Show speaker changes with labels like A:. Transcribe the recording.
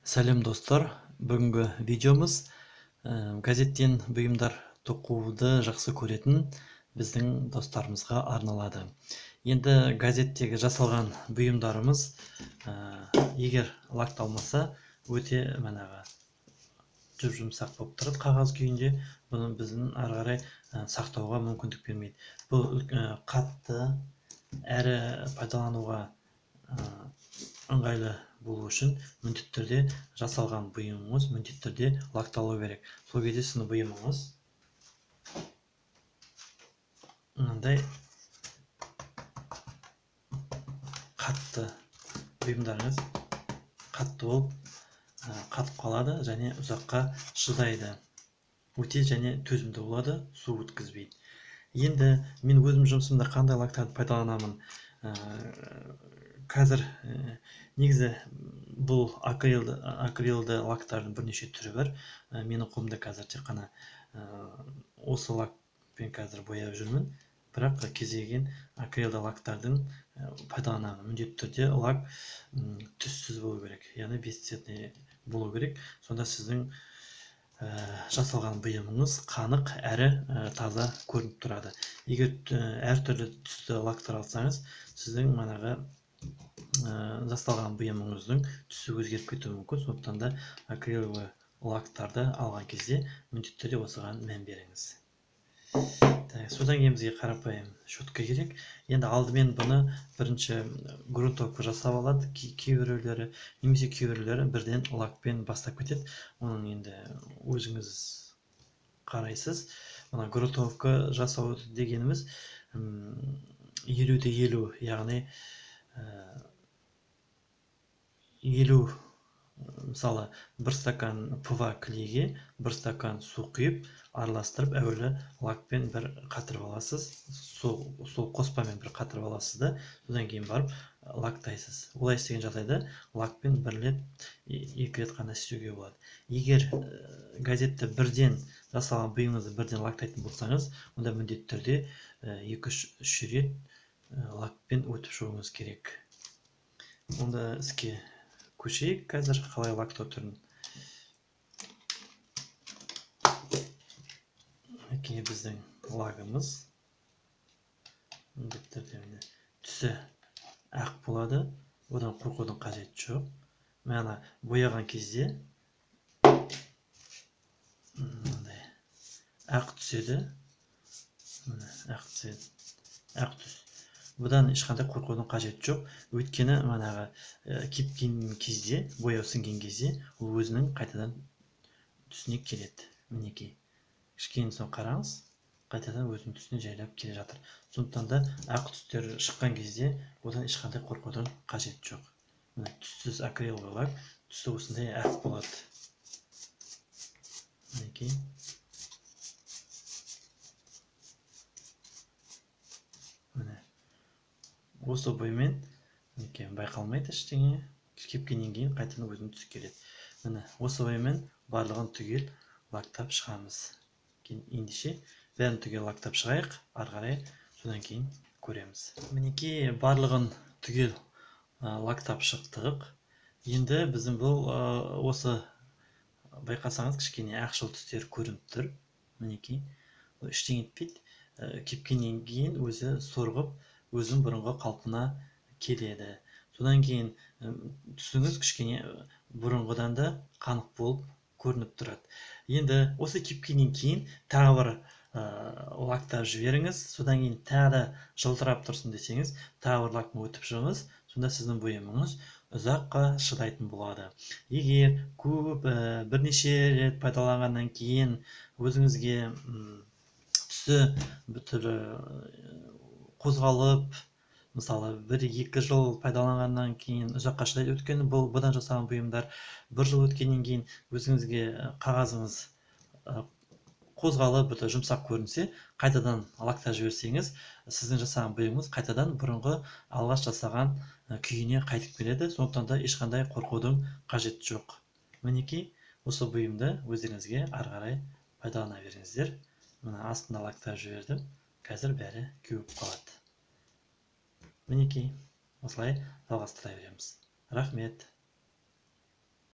A: Сәлем достар, бүгінгі видеомыз газеттен бұйымдар тоқуды жақсы көретін біздің достарымызға арналады. Енді газеттегі жасалған бұйымдарымыз егер лакталмаса өте жұмсақ болып тұрады қағаз күйінде. Бұны біздің ары қарай сақтауға мүмкіндік бермейді. Бұл қатты әрі пайдалануға ыңғайлы болу үшін міндетті түрде жасалған бұйымыңыз міндетті түрде лакталу керек. Сол кезде сіздің бұйымыңыз мынандай қатты бұйымдарыңыз қатты болып қатып қалады және ұзаққа шыдайды. Өте және төзімді болады, су өткізбейді. Енді мен өзім жұмысымда қандай лактарды пайдаланамын? Қазір негізі бұл акрилді лактардың бірнеше түрі бар. Менің қолымда қазір тек қана осы лакпен қазір бояп жүрмін. Бірақ кез келген акрилді лактардың пайдаланамын. Міндетті түрде лак түссіз болу керек, яғни бесцветный болу керек. Сонда сіздің жасалған бұйымыңыз қанық әрі таза көрініп тұрады. Егер әртүрлі түсті лактар алсаңыз, сіздің жасалған бұйымыңыздың түсі өзгеріп кетуі мүмкін. Сондықтан да акриловый лактарды алған кезде міндетті түрде осыған мән беріңіз. Содан кейін бізге қарапайым щетка керек. Енді алдымен бұны бірінші грунтовка жасап алады кейбіреулері, немесе кейбіреулері бірден лакпен бастап кетеді. Оның енді өзіңіз қарайсыз. Мына грунтовка жасау дегеніміз 50-де 50, яғни 50, мысалы, бір стакан пыва клейге бір стакан су құйып, араластырып, әуелі лакпен бір қатырып аласыз. Сол қоспамен бір қатырып аласыз да, содан кейін барып лактайсыз. Олай істеген жағдайда лакпен бір рет, екі рет қана істеуге болады. Егер газетті бірден жасалған бұйымыңызды бірден лактайтын болсаңыз, онда міндетті түрде 2-3 рет лакпен өтіп шығуыңыз керек. Онда іске көшейік қазір қалай лактау түрін. Әкене біздің лагымыз түсі ақ болады, одан қорқудың қажеті жоқ. Мәна бояған кезде ақ түседі, ақ түс. Бұдан ешқандай қорқудың қажеті жоқ. Өйткені кепкен кезде, бояу сіңген кезде, ол өзінің қайтадан түсіне келеді. Мінекей. Кішкене соң қараңыз, қайтадан өзінің түсіне жайлап келе жатыр. Сондықтан да ақ түстер шыққан кезде, одан ешқандай қорқудың қажеті жоқ. Түссіз акриловый лак, түсі осындай ақ болады. Мінекей. Осы боймен байқалмайды ештеңе, кепкеннен кейін қайтадан өзінің түсі келеді. Міне осы боймен барлығын түгел лактап шығамыз. Ендеше бәрін түгел лактап шығайық, ары қарай содан кейін көреміз. Мінекей барлығын түгел лактап шықтық. Енді біздің бұл осы байқасаңыз кішкене ақшыл түстер көрініп тұр. Мінекей ештеңе етпейді. Кепкеннен кейін өзі сорғып, өзің бұрынғы қалпына келеді. Содан кейін түсіңіз кішкене бұрынғыдан да қанық болып көрініп тұрады. Енді осы кепкеннен кейін тағы бір лактап жіберіңіз. Содан кейін тағы да жылтырап тұрсын десеңіз, тағы бір лакпен өтіп шығыңыз. Сонда сіздің бұйымыңыз ұзаққа шыдайтын болады. Егер көп бірнеше рет пайдаланғаннан кейін өзіңізге түсі бүтірі қозғалып, мысалы 1-2 жыл пайдаланғаннан кейін ұзаққа шыдайды. Өйткені бұдан жасалған бұйымдар 1 жыл өткеннен кейін өзіңізге қағазыңыз қозғалып, жұмсақ көрінсе, қайтадан лактап жіберсеңіз, сіздің жасаған бұйымыңыз қайтадан бұрынғы алғаш жасаған күйіне қайтып келеді. Сондықтан да ешқандай қорқудың қажеті жоқ. Мінекей осы бұйымды өздеріңізге ары қарай пайдалана беріңіздер. Мына астына лактап жібердім. Қазір бәрі кеуіп қалады. Мінекей, осылай жалғастыра береміз. Рахмет.